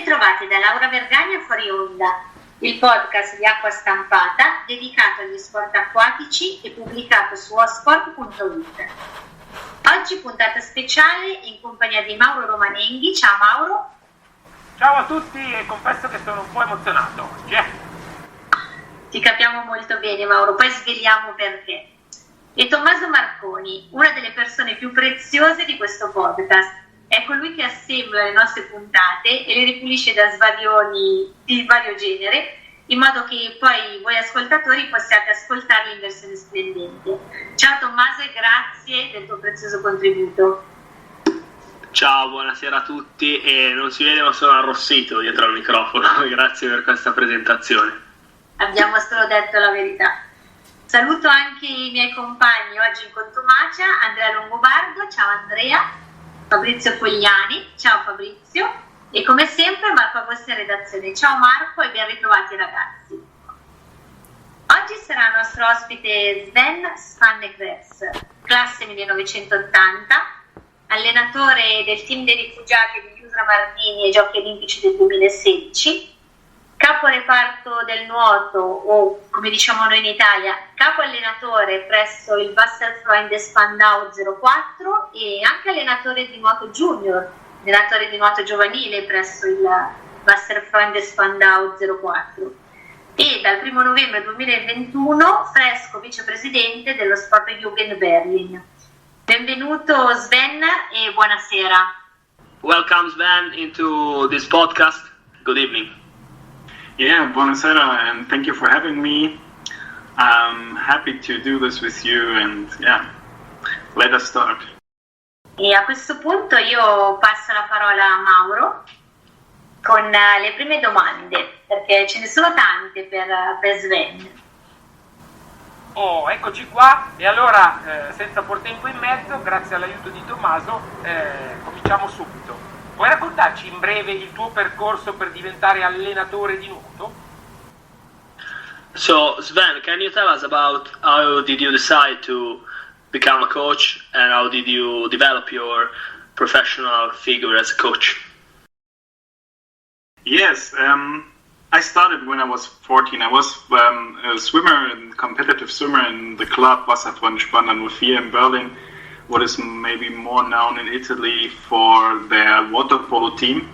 bentrovati da Laura Vergani a FuoriOnda, il podcast di acqua stampata dedicato agli sport acquatici e pubblicato su osport.it. Oggi puntata speciale in compagnia di Mauro Romanenghi. Ciao Mauro. Ciao a tutti e confesso che sono un po' emozionato oggi. Ti capiamo molto bene Mauro, poi sveliamo perché. E Tommaso Marconi, una delle persone più preziose di questo podcast. È colui che assembla le nostre puntate e le ripulisce da svarioni di vario genere, in modo che poi voi ascoltatori possiate ascoltarli in versione splendente. Ciao Tommaso e grazie del tuo prezioso contributo. Ciao, buonasera a tutti, e non si vede ma sono arrossito dietro al microfono, grazie per questa presentazione. Abbiamo solo detto la verità. Saluto anche i miei compagni oggi in contumacia, Andrea Longobardo, ciao Andrea, Fabrizio Fogliani, ciao Fabrizio, e come sempre Marco Agosti in redazione. Ciao Marco e ben ritrovati ragazzi. Oggi sarà nostro ospite Sven Spannekrebs, classe 1980, allenatore del team dei rifugiati di Yusra Mardini ai Giochi Olimpici del 2016, capo reparto del nuoto, o come diciamo noi in Italia, capo allenatore presso il Wasserfreunde Spandau 04 e anche allenatore di nuoto junior, allenatore di nuoto giovanile presso il Wasserfreunde Spandau 04. E dal 1 novembre 2021 fresco vicepresidente dello Sportjugend Berlin. Benvenuto Sven e buonasera. Welcome Sven into this podcast. Good evening. Yeah, buonasera, and thank you for having me. I'm happy to do this with you, and yeah, let us start. E a questo punto io passo la parola a Mauro con le prime domande, perché ce ne sono tante per Sven. Oh, eccoci qua, e allora senza por tempo in mezzo, grazie all'aiuto di Tommaso, cominciamo subito. Puoi raccontarci in breve il tuo percorso per diventare allenatore di nuoto? So Sven, can you tell us about how did you decide to become a coach and how did you develop your professional figure as a coach? Yes, I started when I was 14. I was a swimmer, a competitive swimmer in the club O141 Spandau in Berlin, what is maybe more known in Italy for their water polo team.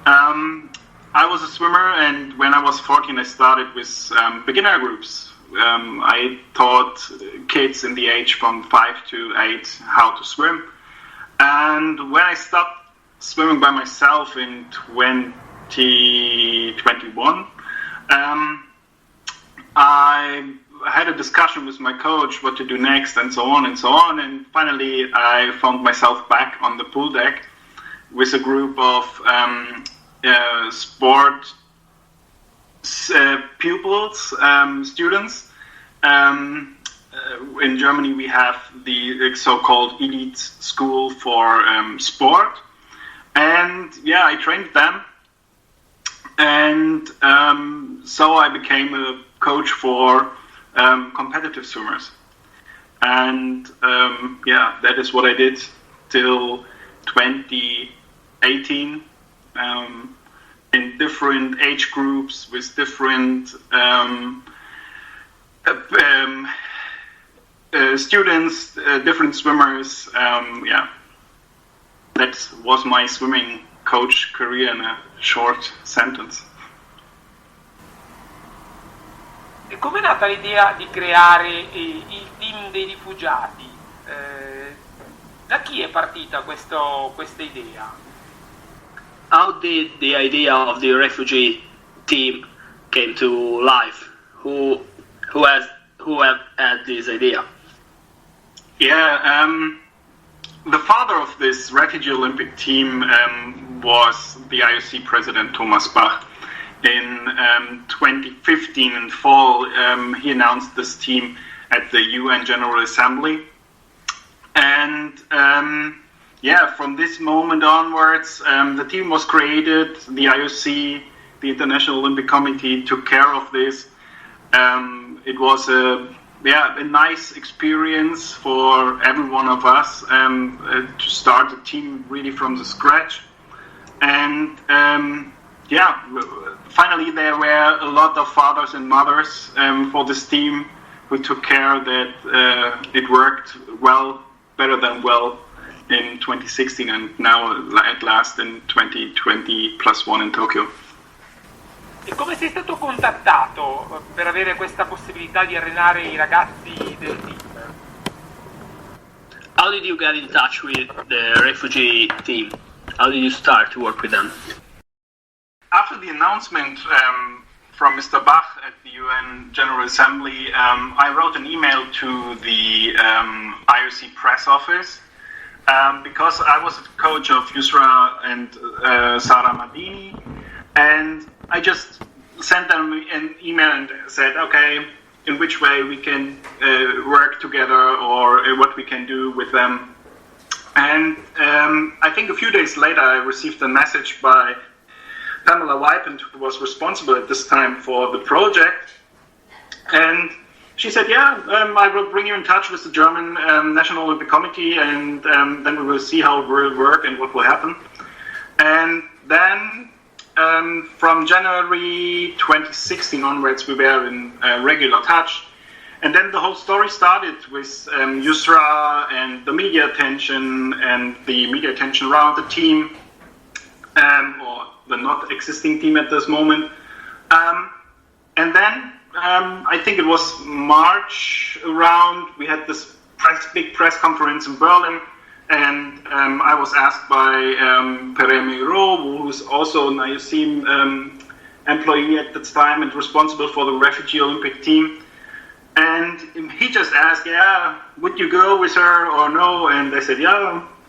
I was a swimmer, and when I was 14 I started with beginner groups. I taught kids in the age from 5 to 8 how to swim, and when I stopped swimming by myself in 2021, I had a discussion with my coach what to do next and so on, and finally I found myself back on the pool deck with a group of sport pupils, students. In Germany we have the so-called elite school for sport, and yeah, I trained them, and so I became a coach for competitive swimmers, and yeah, that is what I did till 2018, in different age groups with different students, different swimmers. Yeah, that was my swimming coach career in a short sentence. E com'è nata l'idea di creare il team dei rifugiati? Da chi è partita questa idea? How did the idea of the refugee team came to life? Who have had this idea? Yeah, the father of this refugee Olympic team was the IOC president Thomas Bach. In 2015 in fall, he announced this team at the UN General Assembly, and yeah, from this moment onwards, the team was created. The IOC, the International Olympic Committee, took care of this. It was a nice experience for every one of us to start a team really from the scratch. And finally there were a lot of fathers and mothers for this team who took care that it worked well, better than well, in 2016 and now at last in 2020 +1 in Tokyo. E come sei stato contattato per avere questa possibilità di allenare i ragazzi del team? How did you get in touch with the refugee team? How did you start to work with them? After the announcement from Mr. Bach at the UN General Assembly, I wrote an email to the IOC press office because I was the coach of Yusra and Yusra Mardini, and I just sent them an email and said, okay, in which way we can work together or what we can do with them. And I think a few days later I received a message by Pamela Wypent, who was responsible at this time for the project. And she said, I will bring you in touch with the German National Olympic Committee, and then we will see how it will work and what will happen. And then from January 2016 onwards, we were in regular touch. And then the whole story started with Yusra and the media attention and the media attention around the team, or the not existing team at this moment. And then I think it was March around, we had this big press conference in Berlin, and I was asked by Pere Miro, who is also an IOC employee at the time and responsible for the refugee Olympic team. And he just asked, would you go with her or no? And I said,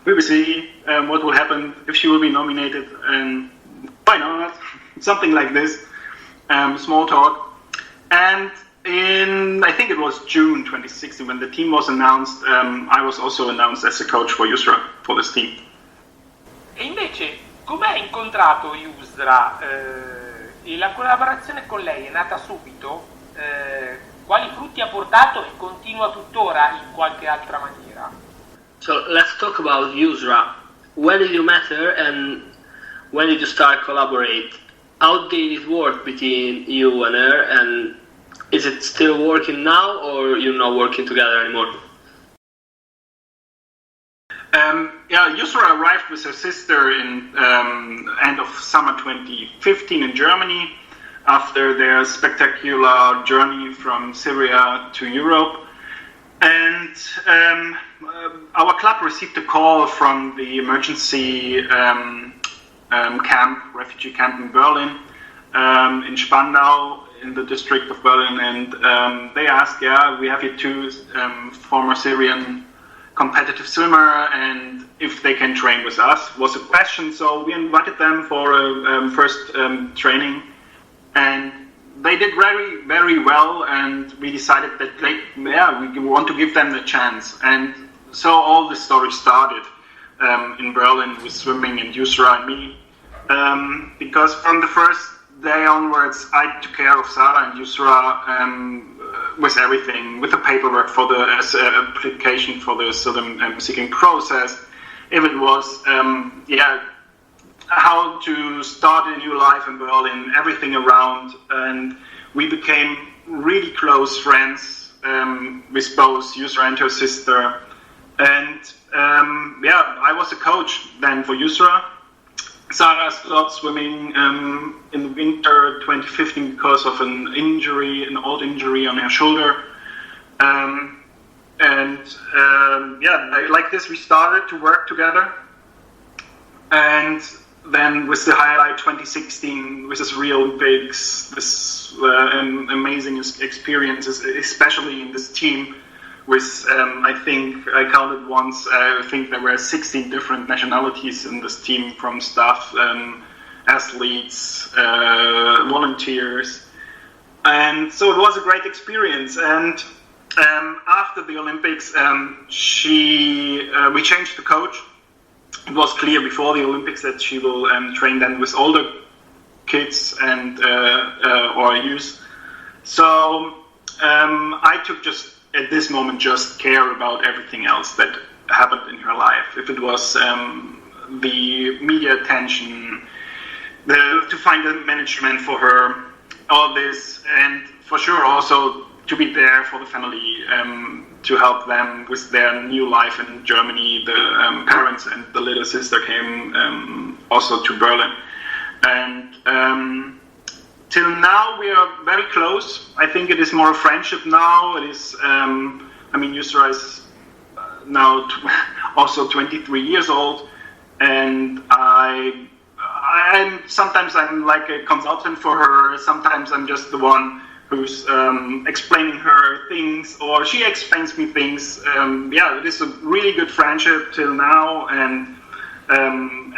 we will see what will happen if she will be nominated, and why not? Something like this, small talk. And in, I think it was June 2016, when the team was announced, I was also announced as a coach for Yusra, for this team. E invece, come hai incontrato Yusra? E la collaborazione con lei è nata subito? Quali frutti ha portato e continua tuttora in qualche altra maniera? So let's talk about Yusra. When did you meet her and when did you start collaborate? How did it work between you and her, and is it still working now or you're not working together anymore? Yusra arrived with her sister in end of summer 2015 in Germany after their spectacular journey from Syria to Europe. And our club received a call from the emergency refugee camp in Berlin, in Spandau, in the district of Berlin, and they asked, we have here two former Syrian competitive swimmer, and if they can train with us was a question. So we invited them for a first training, and they did very, very well, and we decided that we want to give them the chance. And so all the story started in Berlin with swimming and Yusra and me, because from the first day onwards I took care of Sarah and Yusra with everything, with the paperwork for the application for the asylum seeking process. If it was how to start a new life in Berlin, everything around, and we became really close friends with both Yusra and her sister. And I was a coach then for Yusra. Sarah stopped swimming in the winter 2015 because of an old injury on her shoulder. Like this we started to work together. And then with the highlight 2016, with this Rio Olympics, this amazing experiences, especially in this team with, I think I counted once, I think there were 16 different nationalities in this team, from staff, athletes, volunteers. And so it was a great experience. And after the Olympics, we changed the coach. It was clear before the Olympics that she will train then with older kids and or youth. So I took at this moment just care about everything else that happened in her life. If it was the media attention, to find a management for her, all this, and for sure also to be there for the family, to help them with their new life in Germany. The parents and the little sister came also to Berlin, and till now we are very close. I think it is more a friendship now. It is, Yusra is now also 23 years old, and I'm sometimes I'm like a consultant for her. Sometimes I'm just the one who's explaining her things, or she explains me things. It is a really good friendship till now, and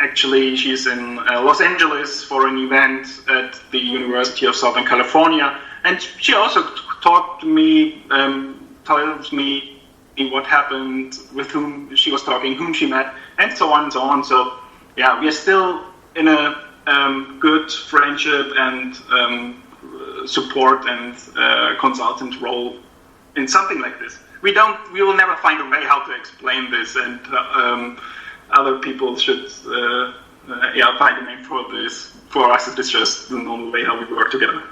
actually she's in Los Angeles for an event at the University of Southern California, and she also talked to me, tells me what happened, with whom she was talking, whom she met, and so on and so on. So yeah, we are still in a good friendship and support and consultant role in something like this. We will never find a way how to explain this, and other people should find a name for this. For us, it is just the normal way how we work together.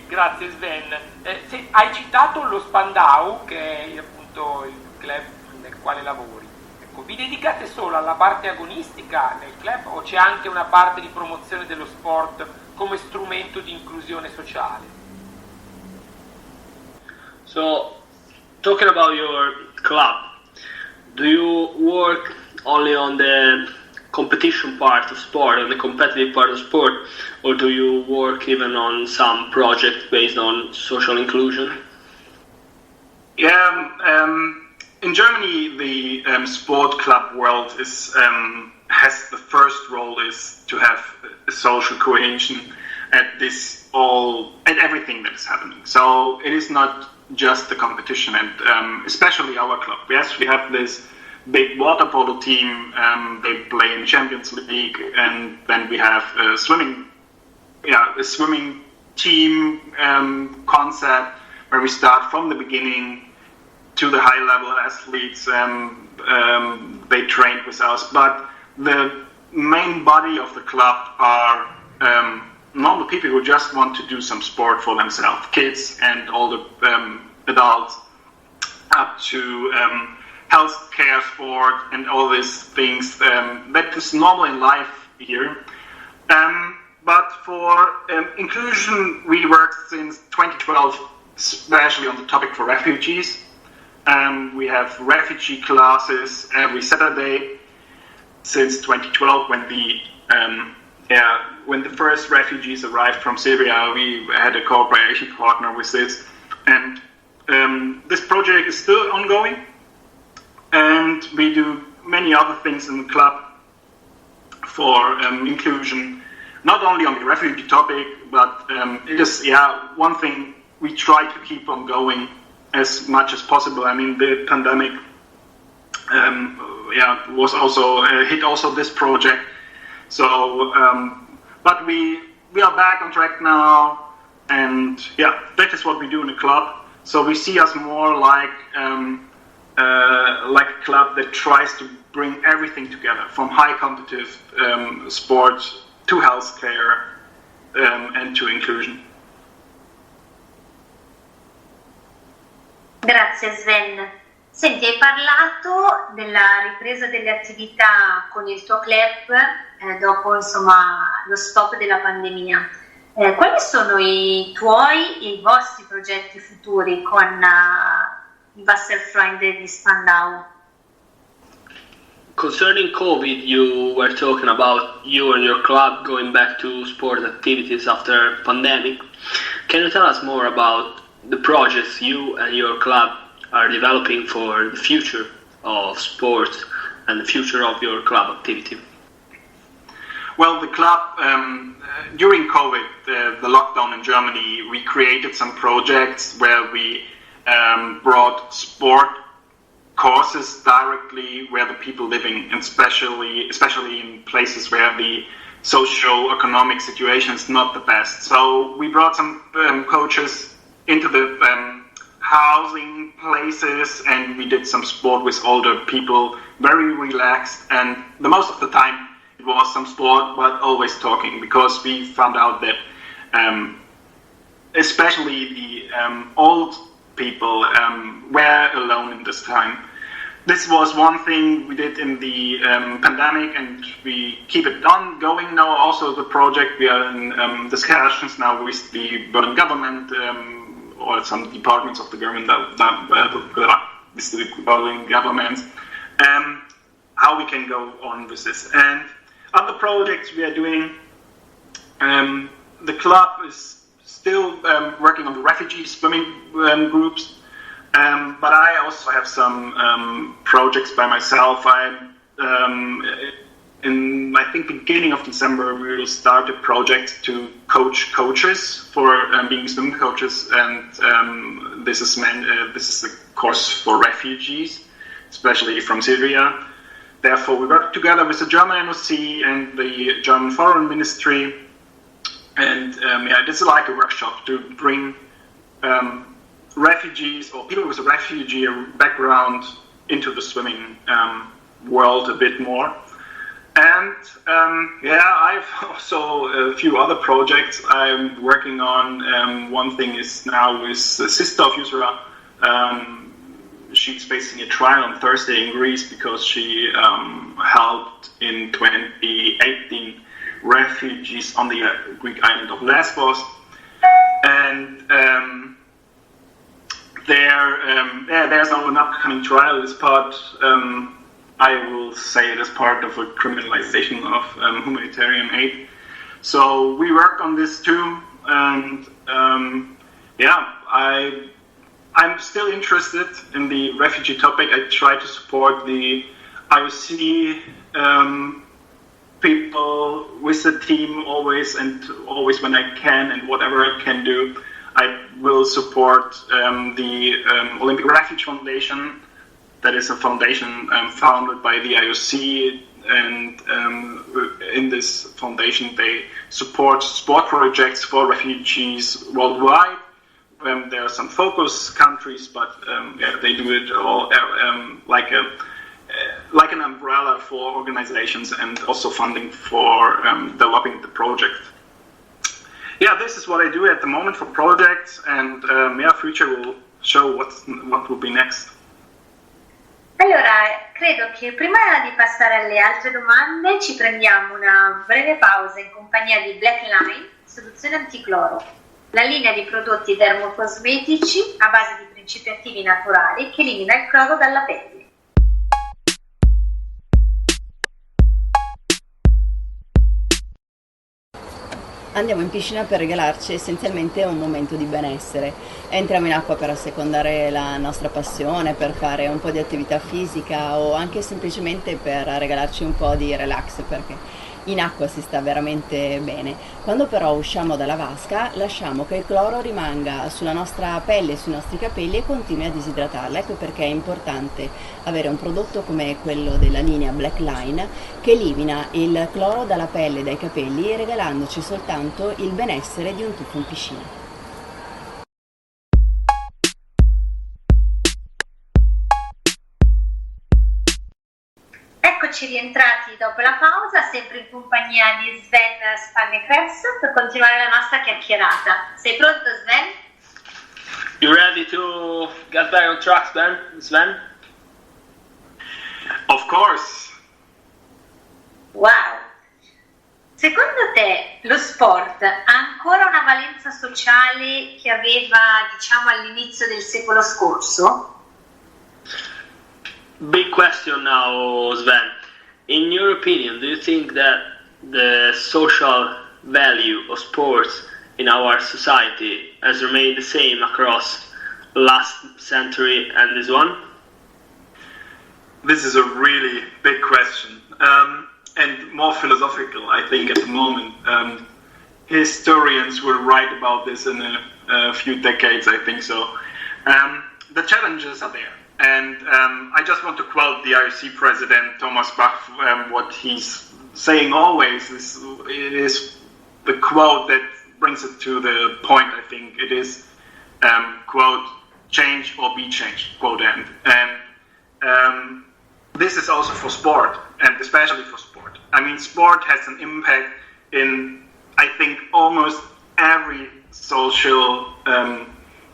Grazie Sven. Hai citato lo Spandau, che è appunto il club nel quale lavori. Vi dedicate solo alla parte agonistica nel club, o c'è anche una parte di promozione dello sport come strumento di inclusione sociale? So, talking about your club, do you work only on the competition part of sport, on the competitive part of sport, or do you work even on some project based on social inclusion? In Germany, the sport club world has the first role is to have a social cohesion at everything that is happening. So it is not just the competition, and especially our club. Yes, we have this big water polo team. They play in Champions League, and then we have a swimming team concept where we start from the beginning to the high-level athletes. They train with us, but the main body of the club are normal people who just want to do some sport for themselves, kids and older adults, up to healthcare, sport, and all these things that is normal in life here. But for inclusion, we worked since 2012, especially on the topic for refugees. We have refugee classes every Saturday since 2012, when the first refugees arrived from Syria. We had a cooperation partner with this, and this project is still ongoing. And we do many other things in the club for inclusion, not only on the refugee topic, but it is one thing we try to keep on going as much as possible. I mean, the pandemic was also hit also this project. So, but we are back on track now, and that is what we do in the club. So we see us more like a club that tries to bring everything together, from high competitive sports to healthcare and to inclusion. Grazie Sven. Senti, hai parlato della ripresa delle attività con il tuo club dopo lo stop della pandemia. Quali sono i tuoi e i vostri progetti futuri con i Wasserfreunde di Spandau? Concerning COVID, you were talking about you and your club going back to sport activities after pandemic. Can you tell us more about the projects you and your club are developing for the future of sports and the future of your club activity? Well, the club, during COVID, the lockdown in Germany, we created some projects where we brought sport courses directly where the people living, and especially in places where the socio-economic situation is not the best. So we brought some coaches into the housing places, and we did some sport with older people, very relaxed, and the most of the time it was some sport, but always talking, because we found out that especially the old people were alone in this time. This was one thing we did in the pandemic, and we keep it ongoing now. Also the project, we are in discussions now with the Berlin government or some departments of the government, with the Berlin government, how we can go on with this. And other projects we are doing, the club is still working on the refugee swimming groups. But I also have some projects by myself. In I think beginning of December, we will start a project to coach coaches for being swim coaches, and this is a course for refugees, especially from Syria. Therefore, we work together with the German NOC and the German Foreign Ministry, and this is like a workshop to bring refugees or people with a refugee background into the swimming world a bit more. And I have also a few other projects I'm working on. One thing is now with the sister of Yusra. She's facing a trial on Thursday in Greece because she helped in 2018 refugees on the Greek island of Lesbos. And there's now an upcoming trial as part, I will say it as part of a criminalization of humanitarian aid. So we work on this too, and I'm still interested in the refugee topic. I try to support the IOC people with the team always when I can, and whatever I can do. I will support the Olympic Refuge Foundation. That is a foundation founded by the IOC, and in this foundation they support sport projects for refugees worldwide. There are some focus countries, but they do it all like an umbrella for organizations, and also funding for developing the project. This is what I do at the moment for projects, and future will show what will be next. Allora, credo che prima di passare alle altre domande ci prendiamo una breve pausa in compagnia di Black Line, soluzione anticloro, la linea di prodotti dermocosmetici a base di principi attivi naturali che elimina il cloro dalla pelle. Andiamo in piscina per regalarci essenzialmente un momento di benessere. Entriamo in acqua per assecondare la nostra passione, per fare un po' di attività fisica o anche semplicemente per regalarci un po' di relax, perché in acqua si sta veramente bene. Quando però usciamo dalla vasca lasciamo che il cloro rimanga sulla nostra pelle, sui nostri capelli, e continui a disidratarla. Ecco perché è importante avere un prodotto come quello della linea Black Line, che elimina il cloro dalla pelle e dai capelli, regalandoci soltanto il benessere di un tuffo in piscina. Eccoci rientrati dopo la pausa, sempre in compagnia di Sven Spannekrebs, per continuare la nostra chiacchierata. Sei pronto, Sven? You ready to get back on track, Sven? Of course. Wow! Secondo te lo sport ha ancora una valenza sociale che aveva, diciamo, all'inizio del secolo scorso? Big question now, Sven. In your opinion, do you think that the social value of sports in our society has remained the same across last century and this one? This is a really big question, and more philosophical, I think, at the moment. Historians will write about this in a few decades, I think so. The challenges are there. And I just want to quote the IOC president, Thomas Bach, what he's saying always. It is the quote that brings it to the point, I think. It is, quote, change or be changed, quote end. And this is also for sport, and especially for sport. I mean, sport has an impact in, I think, almost every social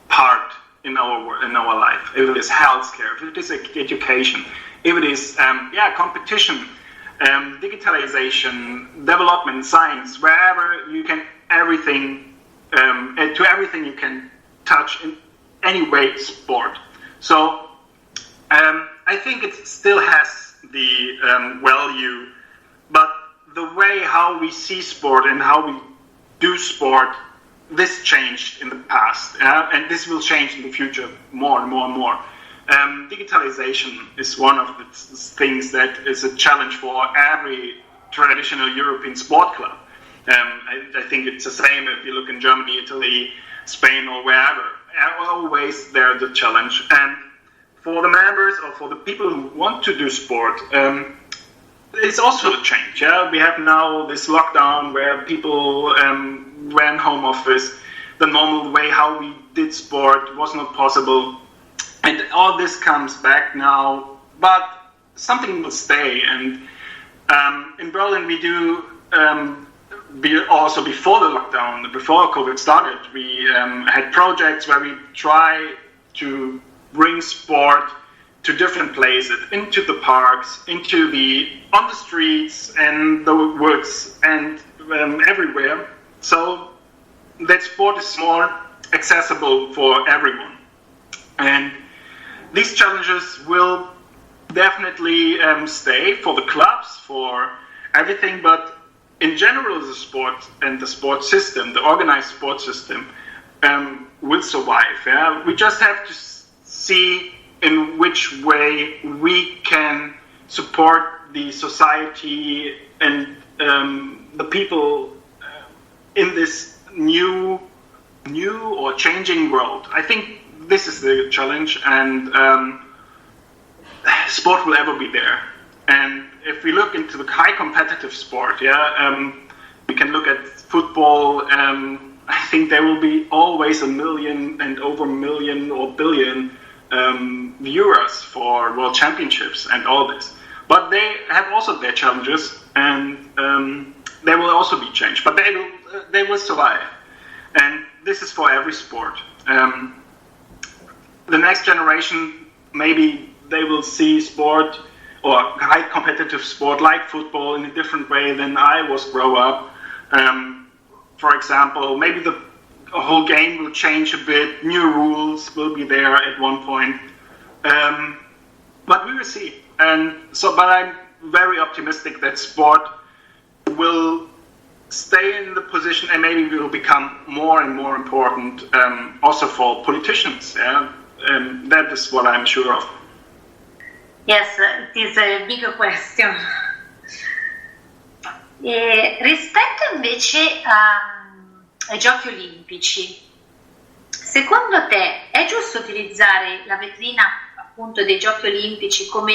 part in our life. If it is healthcare, if it is education, if it is competition, digitalization, development, science, wherever you can, everything you can touch in any way, sport. So I think it still has the value, but the way how we see sport and how we do sport, this changed in the past, and this will change in the future more and more and more. Digitalization is one of the things that is a challenge for every traditional European sport club. I think it's the same if you look in Germany, Italy, Spain, or wherever. Always there's a challenge. And for the members or for the people who want to do sport, it's also a change. Yeah? We have now this lockdown where people ran home office. The normal way how we did sport was not possible. And all this comes back now, but something will stay. And in Berlin, we do, also before the lockdown, before COVID started, we had projects where we try to bring sport to different places, into the parks, on the streets and the woods and everywhere. So that sport is more accessible for everyone. And these challenges will definitely stay for the clubs, for everything, but in general the sport and the sport system, the organized sport system, will survive. Yeah? We just have to see in which way we can support the society and the people in this new or changing world. I think this is the challenge, and sport will ever be there. And if we look into the high competitive sport, we can look at football. I think there will be always 1 million and over 1 million or billion viewers for world championships and all this. But they have also their challenges, and they will also be changed. But they will survive. And this is for every sport. The next generation, maybe they will see sport or high competitive sport like football in a different way than I was grow up. For example, maybe the whole game will change a bit, new rules will be there at one point. But we will see. But I'm very optimistic that sport will stay in the position and maybe will become more and more important also for politicians. That is what I'm sure of. Yes, it is a big question. Rispetto invece ai Giochi Olimpici, secondo te è giusto utilizzare la vetrina appunto dei Giochi Olimpici come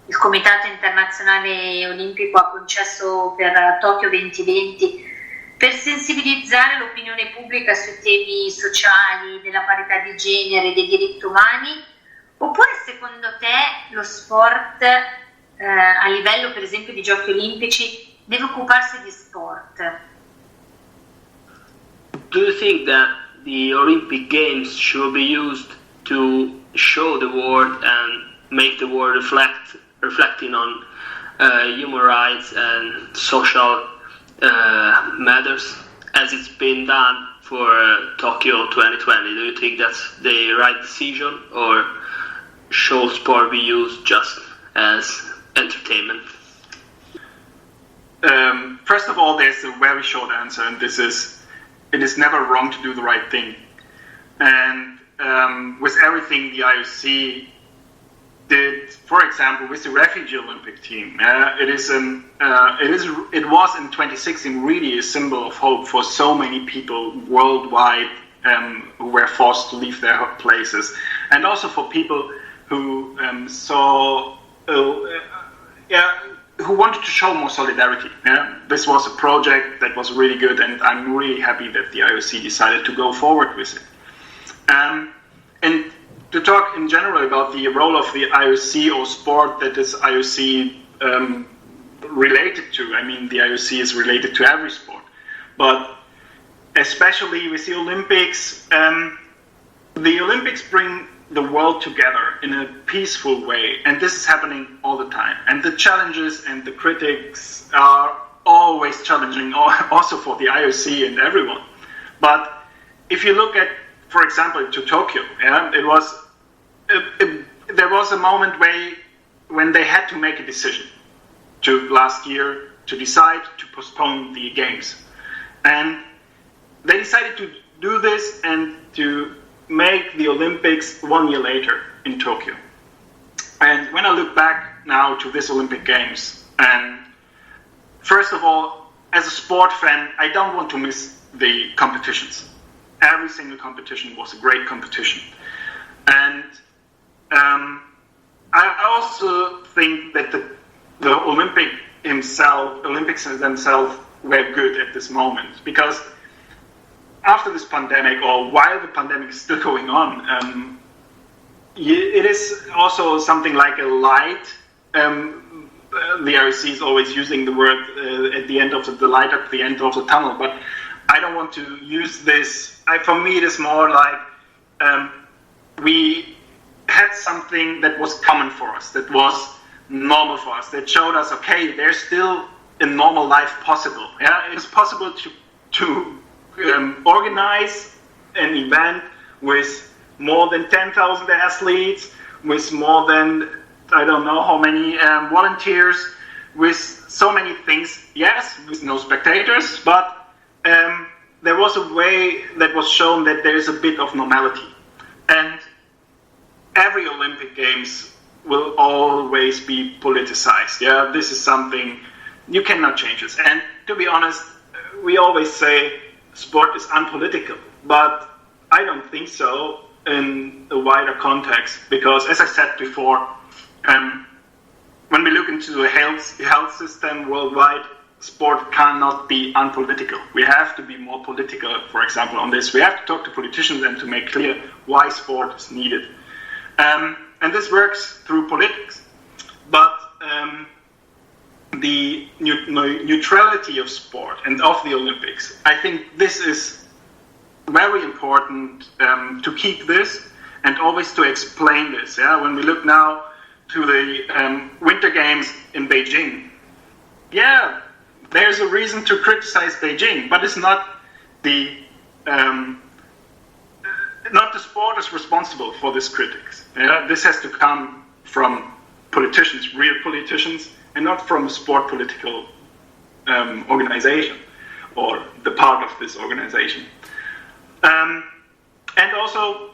il Comitato Internazionale Olimpico ha concesso per Tokyo 2020 per sensibilizzare l'opinione pubblica sui temi sociali, della parità di genere, dei diritti umani? Oppure secondo te lo sport a livello per esempio di Giochi Olimpici deve occuparsi di sport? Do you think that the Olympic Games should be used to show the world and make the world reflecting on human rights and social matters as it's been done for Tokyo 2020? Do you think that's the right decision, or should sport be used just as entertainment? First of all, there's a very short answer, and this is, it is never wrong to do the right thing. And with everything the IOC did, for example, with the refugee Olympic team, it was in 2016 really a symbol of hope for so many people worldwide who were forced to leave their places, and also for people who who wanted to show more solidarity. This was a project that was really good, and I'm really happy that the IOC decided to go forward with it. And to talk in general about the role of the IOC or sport that is IOC related to. I mean, the IOC is related to every sport, but especially with the Olympics, the Olympics bring the world together in a peaceful way, and this is happening all the time. And the challenges and the critics are always challenging, also for the IOC and everyone. But if you look at, for example, to Tokyo, there was a moment when they had to make a decision last year to decide to postpone the games, and they decided to do this and to make the Olympics 1 year later in Tokyo. And when I look back now to this Olympic Games, and first of all, as a sport fan, I don't want to miss the competitions. Every single competition was a great competition. And I also think that the Olympics themselves were good at this moment, because after this pandemic, or while the pandemic is still going on, it is also something like a light. The IOC is always using the word at the end of the light at the end of the tunnel, but I don't want to use this. For me, it is more like we had something that was common for us, that was normal for us, that showed us, okay, there's still a normal life possible. Yeah, it's possible to organize an event with more than 10,000 athletes, with more than, I don't know how many volunteers, with so many things. Yes, with no spectators, but there was a way that was shown that there is a bit of normality. And every Olympic Games will always be politicized. Yeah, this is something you cannot change this. And to be honest, we always say sport is unpolitical, but I don't think so in a wider context, because as I said before, when we look into the health system worldwide, sport cannot be unpolitical. We have to be more political, for example, on this. We have to talk to politicians and to make clear why sport is needed. And this works through politics. But the neutrality of sport and of the Olympics, I think this is very important to keep this and always to explain this. Yeah, when we look now to the Winter Games in Beijing, yeah, there's a reason to criticize Beijing, but it's not the sport is responsible for this critics. Yeah, this has to come from politicians, real politicians, and not from a sport political organization or the part of this organization. And also,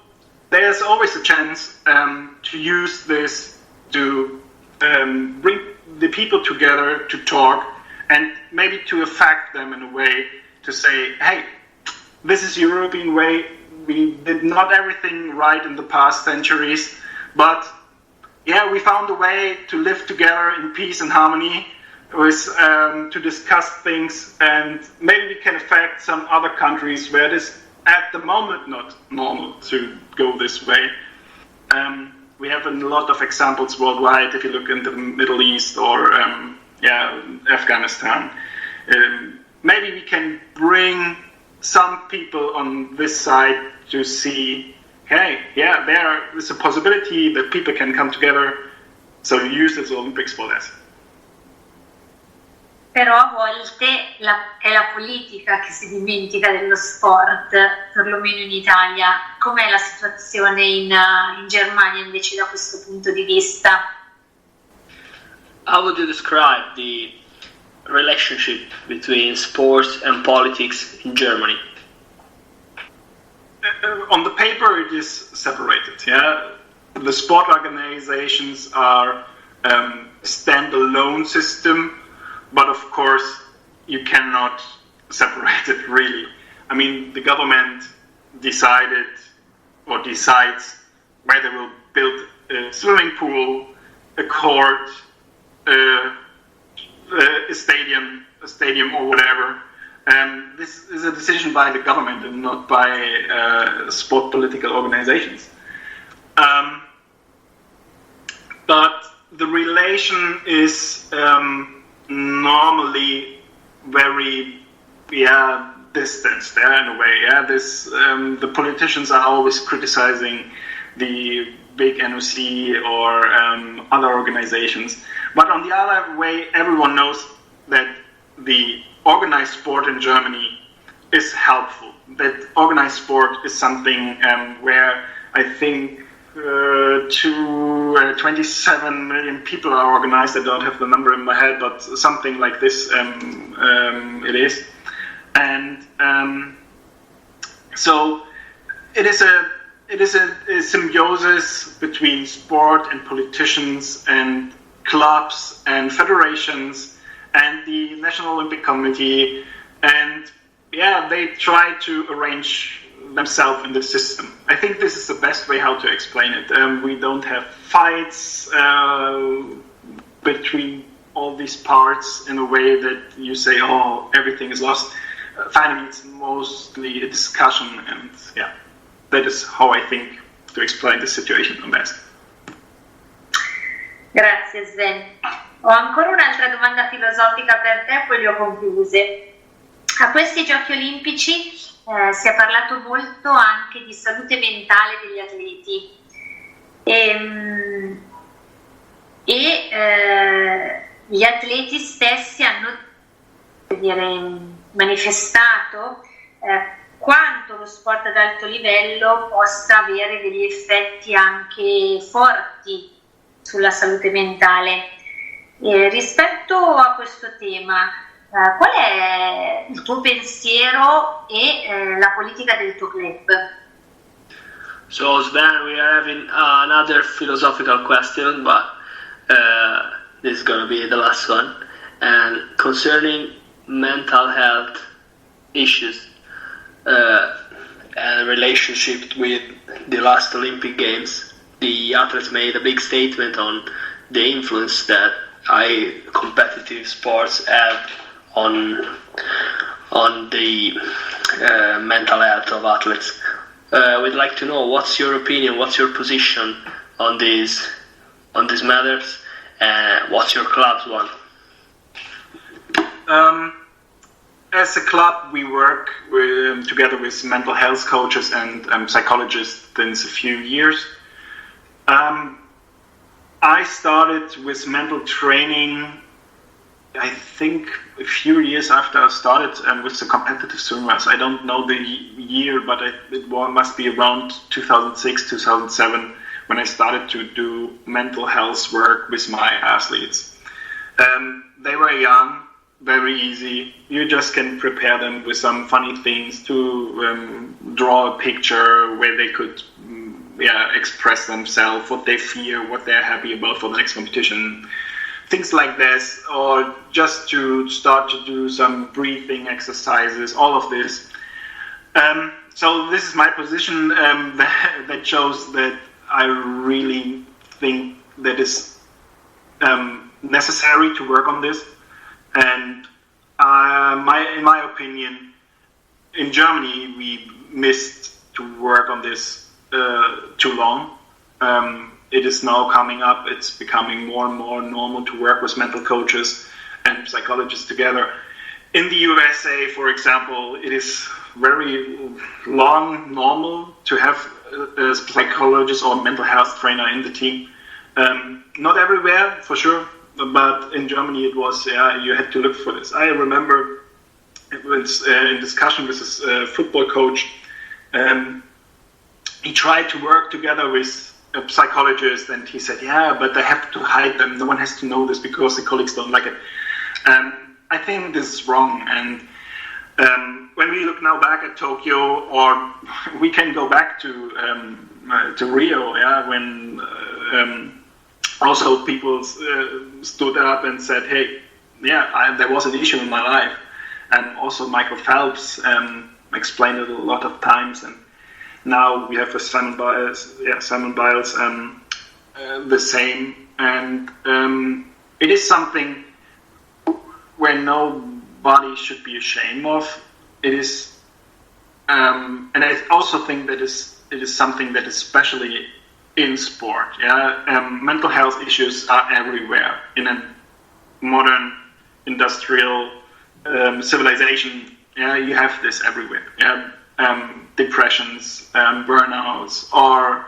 there's always a chance to use this to bring the people together to talk and maybe to affect them in a way to say, hey, this is the European way. We did not everything right in the past centuries, but yeah, we found a way to live together in peace and harmony, with to discuss things, and maybe we can affect some other countries where it is at the moment not normal to go this way. We have a lot of examples worldwide. If you look in the Middle East or Afghanistan, maybe we can bring some people on this side to see, hey, yeah, there is a possibility that people can come together, so use the Olympics for that. Però a volte è la politica che si dimentica dello sport, perlomeno in Italia. Com'è la situazione in Germania invece da questo punto di vista? How would you describe the relationship between sports and politics in Germany? On the paper, it is separated. Yeah, the sport organizations are standalone system, but of course you cannot separate it really. I mean, the government decided or decides where they will build a swimming pool, a court, a stadium or whatever. This is a decision by the government and not by sport political organizations. situation is normally very distanced in a way. The politicians are always criticizing the big NOC or other organizations. But on the other way, everyone knows that the organized sport in Germany is helpful. That organized sport is something where I think 27 million people are organized. I don't have the number in my head, but something like this it is. And so it is a symbiosis between sport and politicians and clubs and federations and the National Olympic Committee, and they try to arrange themselves in the system. I think this is the best way how to explain it. We don't have fights between all these parts in a way that you say, oh, everything is lost. Finally, it's mostly a discussion, and that is how I think to explain the situation the best. Grazie Sven. Ho ancora un'altra domanda filosofica per te, poi le ho concluse. A questi Giochi Olimpici si è parlato molto anche di salute mentale degli atleti e gli atleti stessi hanno manifestato quanto lo sport ad alto livello possa avere degli effetti anche forti sulla salute mentale. Rispetto a questo tema, qual è il tuo pensiero e la politica del tuo club? So Sven, we are having another philosophical question, but this is going to be the last one. And concerning mental health issues and relationship with the last Olympic Games, the athletes made a big statement on the influence that competitive sports have on the mental health of athletes. We'd like to know what's your opinion, what's your position on these matters, and what's your club's one? As a club, we work together with mental health coaches and psychologists since a few years. I started with mental training, I think, a few years after I started with the competitive swimmers. I don't know the year, but it must be around 2006, 2007, when I started to do mental health work with my athletes. They were young, very easy. You just can prepare them with some funny things to draw a picture where they could express themselves, what they fear, what they're happy about for the next competition, things like this, or just to start to do some breathing exercises, all of this. So this is my position that shows that I really think that is necessary to work on this. And in my opinion, in Germany, we missed to work on this too long. It is now coming up. It's becoming more and more normal to work with mental coaches and psychologists together. In the USA, for example, it is very normal to have a psychologist or mental health trainer in the team. Not everywhere, for sure, but in Germany it was, you had to look for this. I remember it was in discussion with this football coach. He tried to work together with a psychologist, and he said, but I have to hide them. No one has to know this because the colleagues don't like it. I think this is wrong. And when we look now back at Tokyo, or we can go back to Rio, when also people stood up and said, hey, there was an issue in my life. And also Michael Phelps explained it a lot of times. And now we have Simon Biles, the same. And it is something where nobody should be ashamed of. It is, and I also think that it is something that especially in sport. Mental health issues are everywhere in a modern industrial civilization. You have this everywhere. Depressions, burnouts, or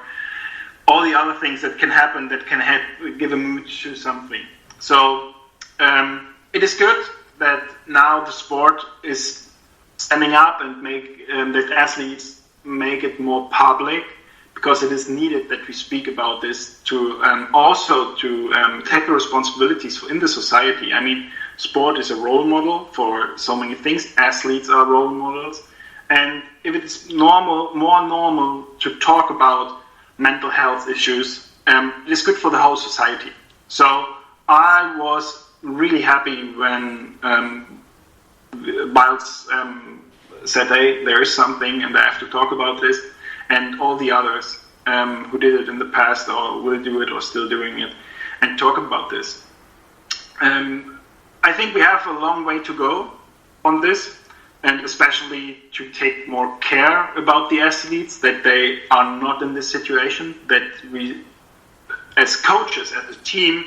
all the other things that can happen that can give a mood to something. So it is good that now the sport is standing up and that athletes make it more public, because it is needed that we speak about this to also to take the responsibilities in the society. I mean, sport is a role model for so many things. Athletes are role models. And if it is more normal to talk about mental health issues, it is good for the whole society. So I was really happy when Biles said, hey, there is something and I have to talk about this, and all the others who did it in the past or will do it or still doing it, and talk about this. I think we have a long way to go on this, and especially to take more care about the athletes, that they are not in this situation, that we, as coaches, as a team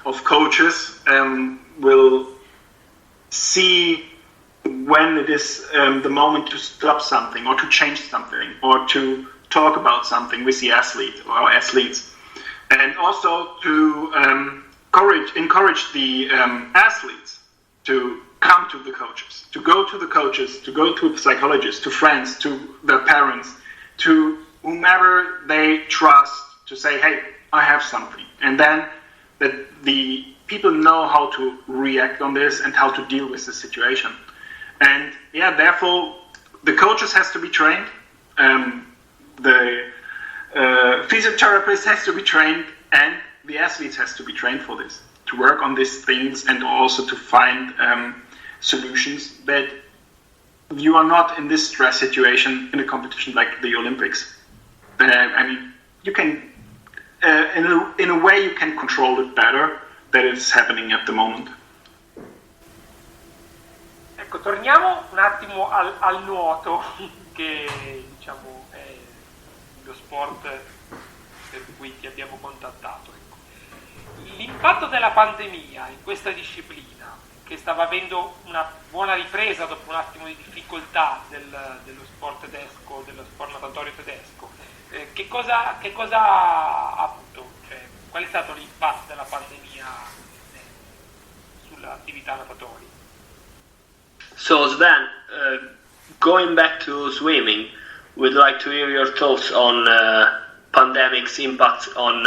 of coaches, will see when it is the moment to stop something or to change something or to talk about something with the athlete or athletes. And also to encourage the athletes to come to the coaches, to go to the psychologists, to friends, to their parents, to whomever they trust, to say, hey, I have something. And then that the people know how to react on this and how to deal with the situation. And therefore, the coaches has to be trained, the physiotherapist has to be trained, and the athletes has to be trained for this, to work on these things and also to find solutions that you are not in this stress situation in a competition like the Olympics. I mean, you can, in a way, you can control it better than it's happening at the moment. Ecco, torniamo un attimo al nuoto, che diciamo è lo sport per cui ti abbiamo contattato. Ecco. L'impatto della pandemia in questa disciplina, che stava avendo una buona ripresa dopo un attimo di difficoltà dello sport tedesco, dello sport natatorio tedesco, che cosa ha avuto? Cioè, qual è stato l'impatto della pandemia sull'attività natatoria? So Sven, going back to swimming, we'd like to hear your thoughts on pandemic's impact on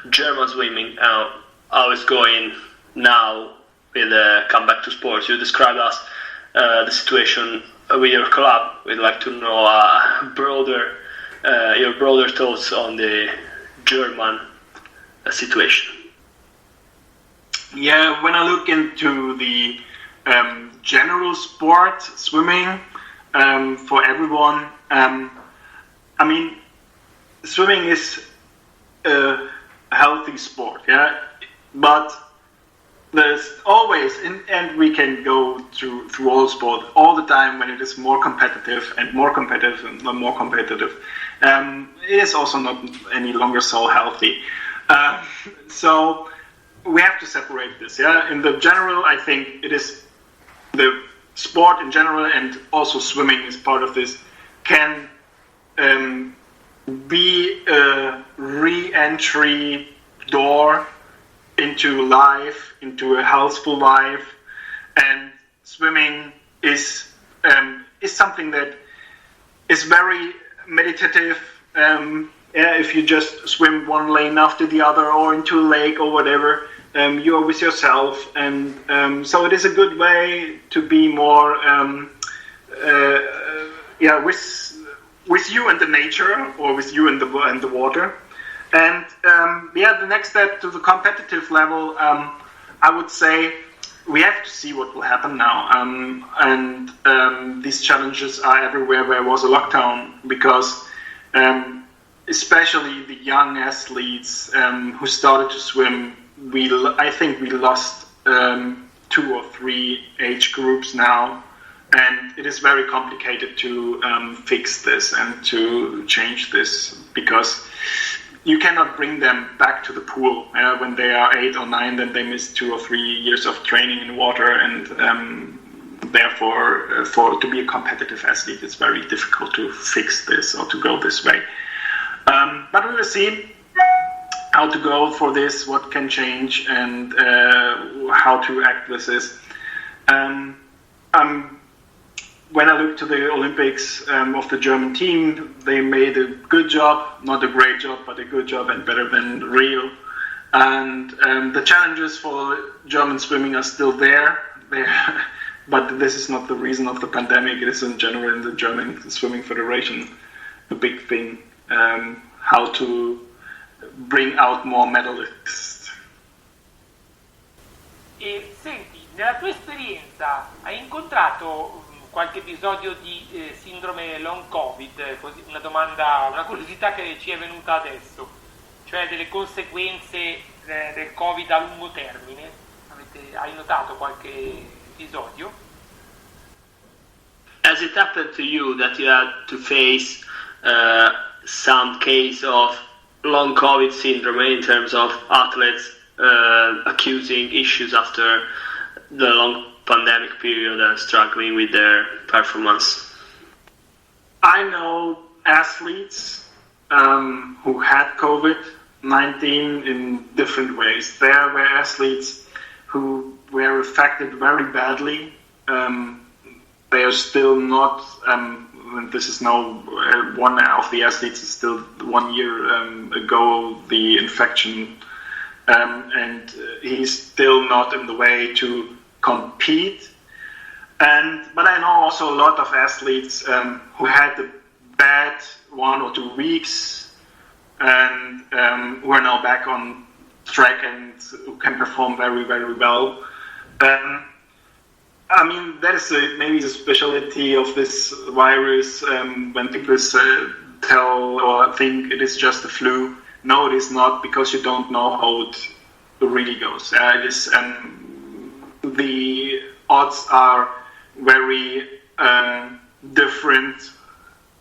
German swimming, how it's going now with come back to sports. You described us the situation with your club. We'd like to know your broader thoughts on the German situation. Yeah, when I look into the general sport, swimming, for everyone, I mean, swimming is a healthy sport, but there's always, and we can go through all sport all the time when it is more competitive and more competitive and more competitive. It is also not any longer so healthy. So we have to separate this. In the general, I think it is the sport in general, and also swimming is part of this, can be a re-entry door into life, into a healthful life. And swimming is something that is very meditative. If you just swim one lane after the other or into a lake or whatever, you are with yourself, and so it is a good way to be more with you and the nature, or with you and the water. And the next step to the competitive level, I would say we have to see what will happen now. And these challenges are everywhere where there was a lockdown, because especially the young athletes who started to swim, I think we lost 2 or 3 age groups now, and it is very complicated to fix this and to change this, because you cannot bring them back to the pool when they are 8 or 9. Then they miss 2 or 3 years of training in water, and therefore, to be a competitive athlete, it's very difficult to fix this or to go this way. But we will see how to go for this, what can change, and how to act with this. When I look to the Olympics of the German team, they made a good job, not a great job, but a good job and better than Rio. And the challenges for German swimming are still there. But this is not the reason of the pandemic. It is in general in the German Swimming Federation a big thing, how to bring out more medalists. E senti, nella tua esperienza hai incontrato qualche episodio di sindrome long covid? Così, una domanda, una curiosità che ci è venuta adesso, cioè delle conseguenze del covid a lungo termine. Hai notato qualche episodio? Has it happened to you that you had to face some case of long COVID syndrome in terms of athletes accusing issues after the long pandemic period and struggling with their performance? I know athletes who had COVID-19 in different ways. There were athletes who were affected very badly. They are still not, this is now, one of the athletes is still 1 year ago, the infection, and he's still not in the way to compete. But I know also a lot of athletes who had a bad 1 or 2 weeks and who are now back on track and who can perform very, very well. I mean, that is maybe the specialty of this virus when people tell or think it is just a flu. No, it is not, because you don't know how it really goes. It is, the odds are very different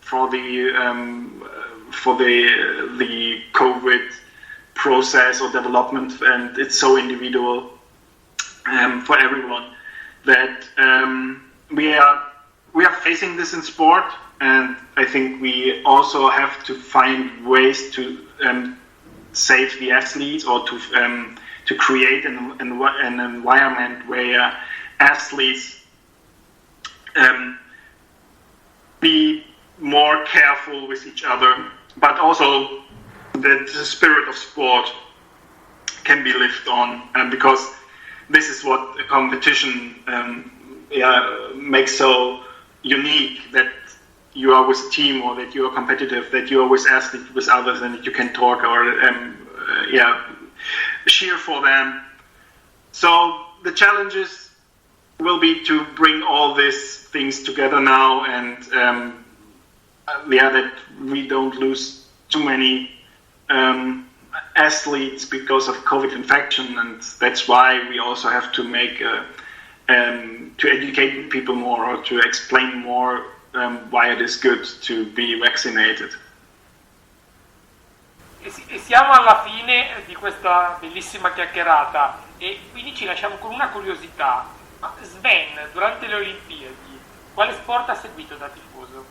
for the COVID process or development, and it's so individual for everyone that we are facing this in sport, and I think we also have to find ways to save the athletes, or to create an environment where athletes be more careful with each other, but also that the spirit of sport can be lived on, because this is what a competition makes so unique, that you are with a team, or that you are competitive, that you are with athletes, with others, and that you can talk or cheer for them. So the challenges will be to bring all these things together now, and that we don't lose too many athletes because of COVID infection, and that's why we also have to make to educate people more, or to explain more why it is good to be vaccinated. E siamo alla fine di questa bellissima chiacchierata, e quindi ci lasciamo con una curiosità. Ma Sven, durante le Olimpiadi, quale sport ha seguito da tifoso?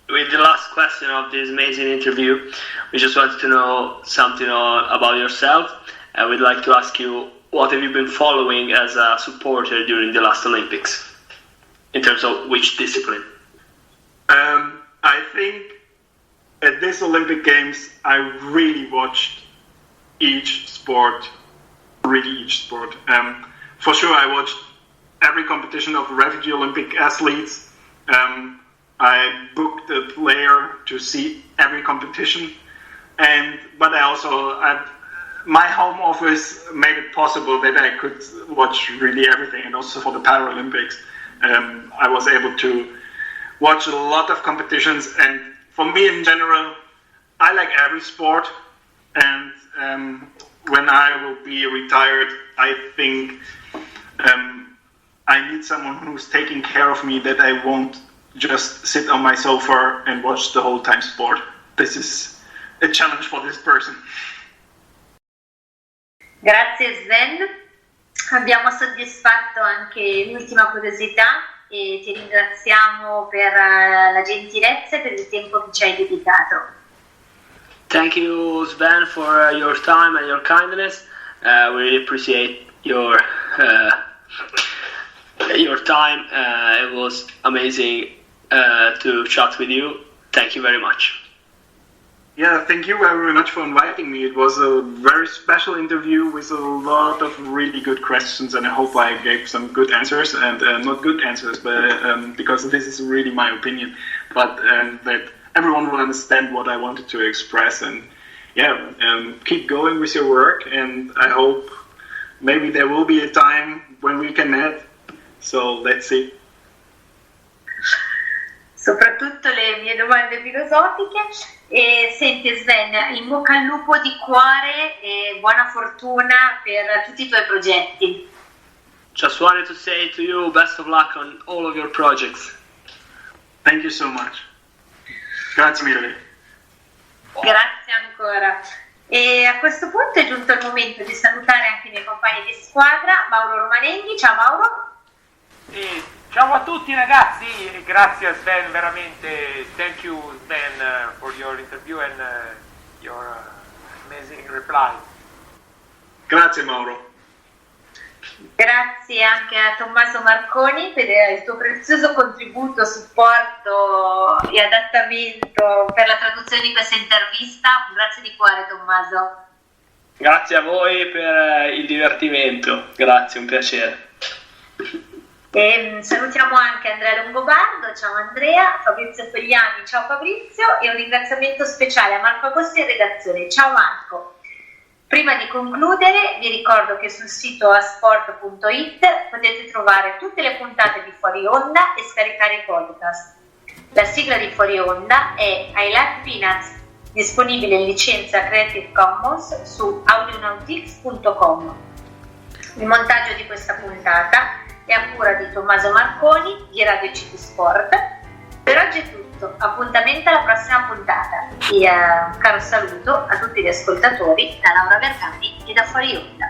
With the last question of this amazing interview, we just wanted to know something about yourself, and we'd like to ask you, what have you been following as a supporter during the last Olympics, in terms of which discipline? I think at this Olympic Games, I really watched each sport. For sure, I watched every competition of refugee Olympic athletes. I booked a player to see every competition, but I also, my home office made it possible that I could watch really everything, and also for the Paralympics, I was able to watch a lot of competitions. And for me in general, I like every sport, and when I will be retired, I think I need someone who's taking care of me, that I won't just sit on my sofa and watch the whole time sport. This is a challenge for this person. Grazie Sven, abbiamo soddisfatto anche l'ultima curiosità e ti ringraziamo per la gentilezza e per il tempo che ci hai dedicato. Thank you, Sven, for your time and your kindness. We really appreciate your time. It was amazing to chat with you. Thank you very much. Yeah, thank you very much for inviting me. It was a very special interview with a lot of really good questions, and I hope I gave some good answers, and not good answers, but because this is really my opinion, but that everyone will understand what I wanted to express. And keep going with your work, and I hope maybe there will be a time when we can meet, so let's see. Soprattutto le mie domande filosofiche. E senti Sven, in bocca al lupo di cuore e buona fortuna per tutti i tuoi progetti. Just wanted to say to you, best of luck on all of your projects. Thank you so much. Grazie mille. Grazie ancora. E a questo punto è giunto il momento di salutare anche i miei compagni di squadra, Mauro Romanenghi. Ciao Mauro. Ciao a tutti ragazzi, e grazie a Sven, veramente, thank you Sven for your interview and your amazing reply. Grazie Mauro. Grazie anche a Tommaso Marconi per il tuo prezioso contributo, supporto e adattamento per la traduzione di questa intervista. Grazie di cuore Tommaso. Grazie a voi per il divertimento, grazie, un piacere. E salutiamo anche Andrea Longobardo, ciao Andrea, Fabrizio Fogliani, ciao Fabrizio, e un ringraziamento speciale a Marco Agosti in redazione, ciao Marco. Prima di concludere vi ricordo che sul sito asport.it potete trovare tutte le puntate di Fuori Onda e scaricare i podcast. La sigla di Fuori Onda è I Like Peanuts, disponibile in licenza Creative Commons su audionautics.com. Il montaggio di questa puntata è a cura di Tommaso Marconi di Radio CT Sport. Per oggi è tutto, appuntamento alla prossima puntata e un caro saluto a tutti gli ascoltatori da Laura Vergani e da FuoriOnda.